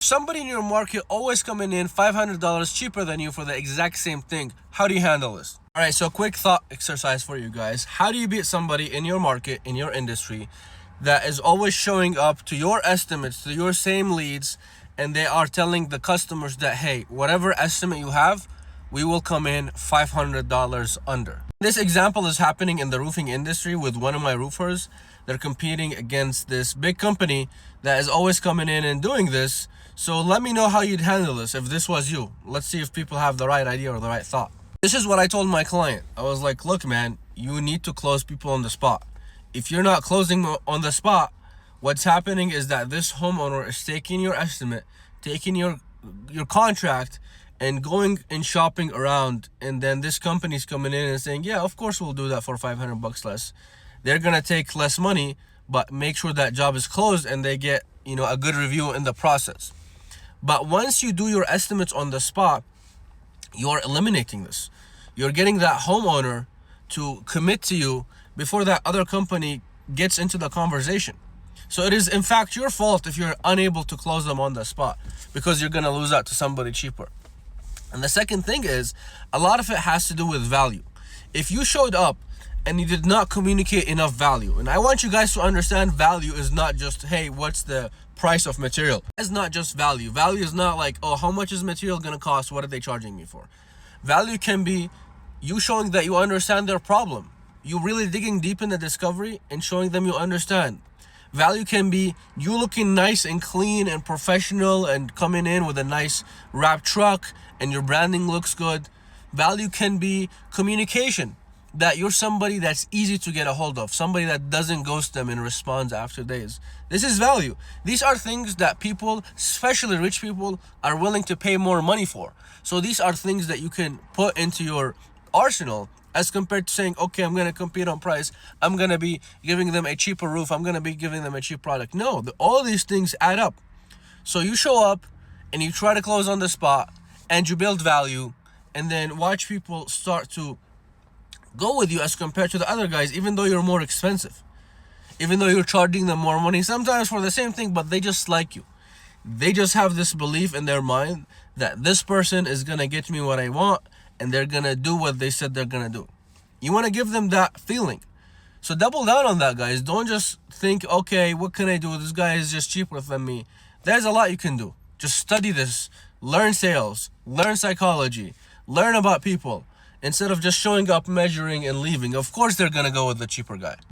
Somebody in your market always coming in $500 cheaper than you for the exact same thing. How do you handle this? All right, so quick thought exercise for you guys. How do you beat somebody in your market, in your industry, that is always showing up to your estimates, to your same leads, and they are telling the customers that, hey, whatever estimate you have, we will come in $500 under. This example is happening in the roofing industry with one of my roofers. They're competing against this big company that is always coming in and doing this. So let me know how you'd handle this if this was you. Let's see if people have the right idea or the right thought. This is what I told my client. I was like, look, man, you need to close people on the spot. If you're not closing on the spot, what's happening is that this homeowner is taking your estimate, taking your contract, and going and shopping around, and then this company's coming in and saying, yeah, of course we'll do that for $500 less. They're gonna take less money, but make sure that job is closed and they get, a good review in the process. But once you do your estimates on the spot, you're eliminating this. You're getting that homeowner to commit to you before that other company gets into the conversation. So it is in fact your fault if you're unable to close them on the spot, because you're gonna lose out to somebody cheaper. And the second thing is, a lot of it has to do with value. If you showed up and you did not communicate enough value, and I want you guys to understand, value is not just, hey, what's the price of material? It's not just value. Value is not like, oh, how much is material gonna cost? What are they charging me for? Value can be you showing that you understand their problem. You really digging deep in the discovery and showing them you understand. Value can be you looking nice and clean and professional and coming in with a nice wrap truck and your branding looks good. Value can be communication, that you're somebody that's easy to get a hold of, somebody that doesn't ghost them and responds after days. This is value. These are things that people, especially rich people, are willing to pay more money for. So these are things that you can put into your arsenal, as compared to saying, okay, I'm going to compete on price. I'm going to be giving them a cheaper roof. I'm going to be giving them a cheap product. No, all these things add up. So you show up and you try to close on the spot and you build value, and then watch people start to go with you as compared to the other guys, even though you're more expensive, even though you're charging them more money sometimes for the same thing, but they just like you. They just have this belief in their mind that this person is going to get me what I want, and they're going to do what they said they're going to do. You want to give them that feeling. So double down on that, guys. Don't just think, okay, what can I do? This guy is just cheaper than me. There's a lot you can do. Just study this. Learn sales. Learn psychology. Learn about people. Instead of just showing up, measuring, and leaving. Of course, they're going to go with the cheaper guy.